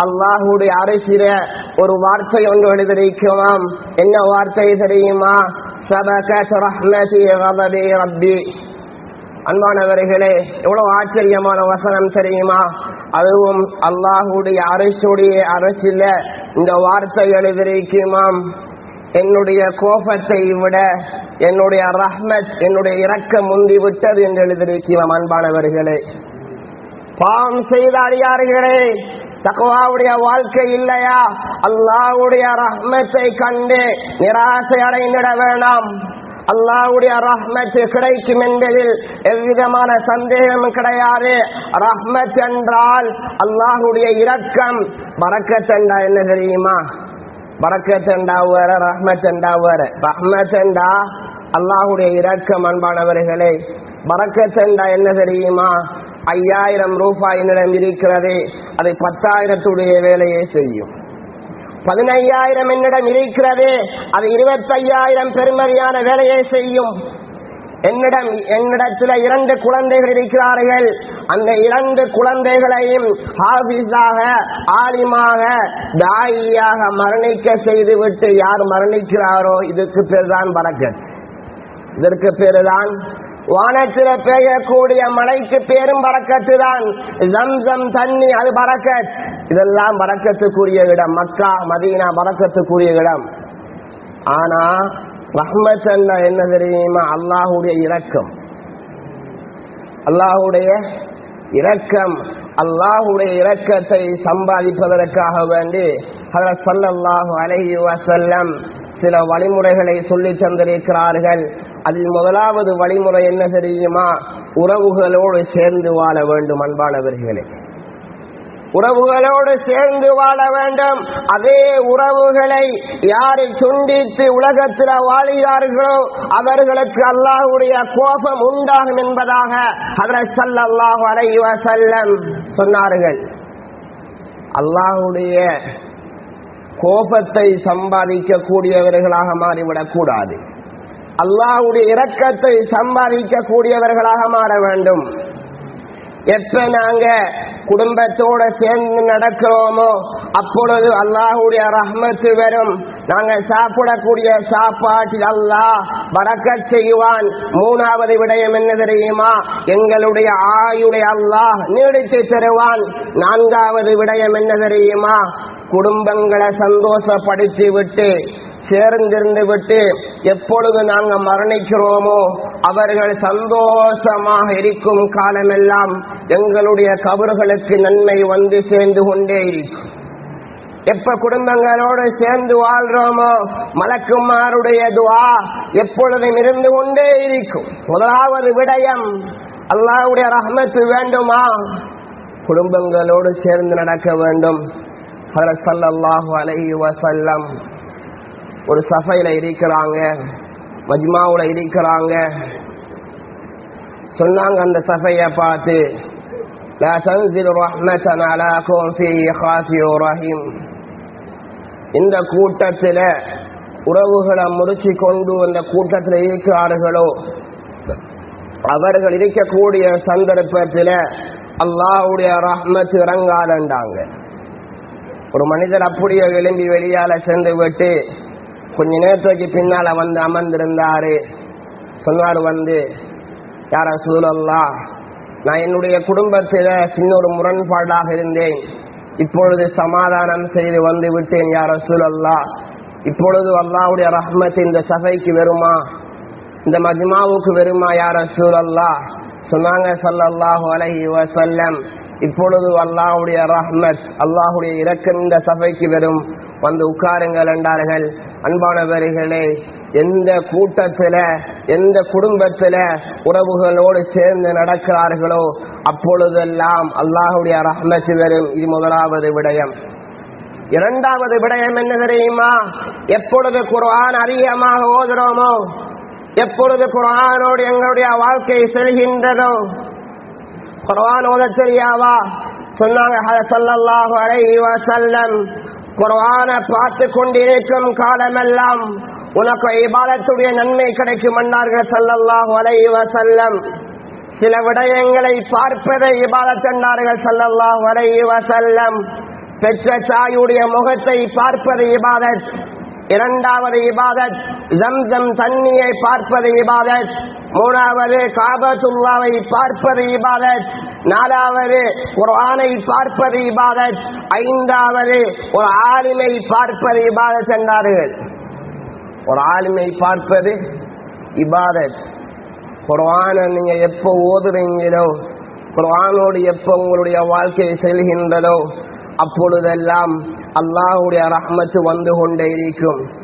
அல்லாஹுடைய அரசில ஒரு வார்த்தை ஒன்று எழுதியிருக்கிறோம். என்ன வார்த்தை தெரியுமா? சபகத் ரஹ்மதி கதபி ரப்பி. அன்பானவர்களே, எவ்வளவு ஆச்சரியமான வசனம் தெரியுமா? அதுவும் அல்லாஹுடைய அரசில இந்த வார்த்தை எழுதியிருக்குமாம், என்னுடைய கோபத்தை விட என்னுடைய ரஹ்மத், என்னுடைய இரக்கம் முந்தி விட்டது என்று எழுதியிருக்கிறோம். அன்பானவர்களே, பாவம் செய்த அடியார்களே, தக்வாவுடைய வாழ்க்கை இல்லையா? அல்லாஹ்வுடைய ரஹ்மத்தை கண்டு நிராசை அடைந்திட வேண்டாம். அல்லாஹ்வுடைய ரஹ்மத் கிடைக்கும் என்பதில் எவ்விதமான சந்தேகமும் கிடையாது. ரஹ்மத் என்றால் அல்லாஹ்வுடைய இரக்கம். பரக்கத் என்றா என்ன தெரியுமா? பரக்கத் என்றா வேற, ரஹ்மத் என்றா வேற. ரஹ்மத் என்றா அல்லாஹ்வுடைய இரக்கம். அன்பானவர்களே, பரக்கத் என்றா என்ன தெரியுமா? 5000 ரூபாய் என்னிடம் இருக்கிறது, அதை 10,000 வேலையை செய்யும். 15,000 என்னிடம் இருக்கிறது, அது 25,000 பெருமதியான வேலையை செய்யும். என்னிடத்தில் 2 குழந்தைகள் இருக்கிறார்கள். அந்த 2 குழந்தைகளையும் ஹாஃபிஸாக, ஆலிமாக, தாயியாக மரணிக்க செய்துவிட்டு யார் மரணிக்கிறாரோ இதற்கு பேர்தான் பரக்கத். இதற்கு பேருதான் வானத்தில பெய்யக்கூடிய மழைக்கு பேரும் பரக்கத்து தான். ஜம்சம் தண்ணி, அது பரக்கத். இதெல்லாம் பரக்கத்துக்குரிய இடம். மக்கா, மதீனா பரக்கத்துக்குரிய இடம். ஆனா ரஹ்மத் என்ன தெரியுமா? அல்லாஹ்வுடைய இரக்கம். அல்லாஹ்வுடைய இரக்கம். அல்லாஹ்வுடைய இரக்கத்தை சம்பாதிப்பதற்காக வேண்டி ஹஜ்ரத் ஸல்லல்லாஹு அலைஹி வஸல்லம் சில வழிமுறைகளை சொல்லி தந்திருக்கிறார்கள். அதில் முதலாவது வழிமுறை என்ன தெரியுமா? உறவுகளோடு சேர்ந்து வாழ வேண்டும். அன்பானவர்களே, உறவுகளோடு சேர்ந்து வாழ வேண்டும். அதே உறவுகளை யாரை துண்டித்து உலகத்தில் வாழ்கிறார்களோ அவர்களுக்கு அல்லாஹ்வுடைய கோபம் உண்டாகும் என்பதாக ஹஜ்ரத் ஸல்லல்லாஹு அலைஹி வஸல்லம் சொன்னார்கள். அல்லாஹ்வுடைய கோபத்தை சம்பாதிக்க கூடியவர்களாக மாறிவிடக் கூடாது. அல்லாஹ்வுடைய இரக்கத்தை சம்பாதிக்க கூடியவர்களாக மாற வேண்டும். எப்ப நாங்க குடும்பத்தோட சேர்ந்து நடக்கிறோமோ அப்பொழுது அல்லாஹ்வுடைய ரஹ்மத் வரும். நாங்க சாப்பிடக்கூடிய சாப்பாட்டில் அல்லாஹ் பரக்கத் செய்வான். 3வது விடயம் என்ன தெரியுமா? எங்களுடைய ஆயுளை அல்லாஹ் நீடித்து தருவான். 4வது விடயம் என்ன தெரியுமா? குடும்பங்களை சந்தோஷப்படுத்தி விட்டு சேர்ந்திருந்து விட்டு எப்பொழுது நாங்கள் மரணிக்கிறோமோ அவர்கள் சந்தோஷமாக இருக்கும் காலமெல்லாம் எங்களுடைய கபர்களுக்கு நன்மை வந்து சேர்ந்து கொண்டே இருக்கும். எப்ப குடும்பங்களோடு சேர்ந்து வாழ்றோமோ மலக்குமாருடைய துஆ எப்பொழுதும் இருந்து கொண்டே இருக்கும். முதலாவது விடயம், அல்லாஹ்வுடைய ரஹ்மத் வேண்டுமா? குடும்பங்களோடு சேர்ந்து நடக்க வேண்டும். ஹஜ்ரத் ஸல்லல்லாஹு அலைஹி வஸல்லம் ஒரு சஃபையில இருக்கிறாங்க, மஜ்மாவுல இருக்கிறாங்க. சொன்னாங்க அந்த சஃபையை பார்த்து, லா தன்ஸில் ரஹ்மத்தன் அலா கௌம் ஃபீஹி காஸியுர் ரஹீம். இந்த கூட்டத்தில் உறவுகளை முறிச்சு கொண்டு அந்த கூட்டத்தில் இருக்கிறார்களோ அவர்கள் இருக்கக்கூடிய சந்தர்ப்பத்தில் அல்லாஹ்வுடைய ரஹ்மத் இறங்காதண்டாங்க. ஒரு மனிதர் அப்படியே எழும்பி வெளியால சென்று விட்டு கொஞ்ச நேரத்துக்கு பின்னால வந்து அமர்ந்திருந்தாரு. சொன்னார், வந்து யா ரசூலல்லாஹ், நான் என்னுடைய குடும்பத்தில் சின்ன ஒரு முரண்பாடாக இருந்தேன், இப்பொழுது சமாதானம் செய்து வந்து விட்டேன் யா ரசூலல்லாஹ். இப்பொழுது அல்லாஹ்வுடைய ரஹ்மத் இந்த சபைக்கு வருமா, இந்த மஜ்மாவுக்கு வருமா யா ரசூலல்லாஹ்? சொன்னாங்க ஸல்லல்லாஹு அலைஹி வஸல்லம், இப்பொழுது அல்லாஹ்வுடைய ரஹ்மத், அல்லாஹ்வுடைய இரக்கம் இந்த சபைக்கு வரும், வந்து உட்காருங்கள் என்றார்கள். அன்பானவர்களே, எந்த கூட்டத்தில் எந்த குடும்பத்தில் உறவுகளோடு சேர்ந்து நடக்கிறார்களோ அப்பொழுதெல்லாம் அல்லாஹ்வுடைய ரஹ்மத் வரும். இது முதலாவது விடயம். 2வது விடயம் என்ன தெரியுமா? எப்பொழுது குர்ஆன் அதிகமாக ஓதுறோமோ, எப்பொழுது குர்ஆனோடு எங்களுடைய வாழ்க்கை செல்கின்றதோ, குர்ஆன் ஓத தெரியாவா? சொன்னாங்க ஸல்லல்லாஹு அலைஹி வஸல்லம், குர்ஆனை பார்த்து கொண்டிருக்கும் காலமெல்லாம் உனக்கு இபாதத்துடைய நன்மை கிடைக்கும் என்றார்கள் ஸல்லல்லாஹு அலைஹி வஸல்லம். சில விடயங்களை பார்ப்பதை இபாதத் என்றார்கள் ஸல்லல்லாஹு அலைஹி வஸல்லம். பெற்ற தாயுடைய முகத்தை பார்ப்பது இபாதத். இரண்டாவது இபாதத் ஜம்சம் தண்ணியை பார்ப்பது இபாதத். மூணாவது காபத்துல்லாவை பார்ப்பது இபாதத். நாலாவது குர்ஆனை பார்ப்பது இபாதத். ஐந்தாவது ஒரு ஆலிமை பார்ப்பது இபாதத் என்றார்கள். ஒரு ஆலிமை பார்ப்பது இபாதத். குர்ஆனை நீங்க எப்போ ஓதுறீங்களோ, குர்ஆனோடு எப்போ உங்களுடைய வாழ்க்கை செல்கின்றதோ அப்பொழுதெல்லாம் அல்லாஹ்வுடைய ரஹ்மத்து வந்து கொண்டே இருக்கும்.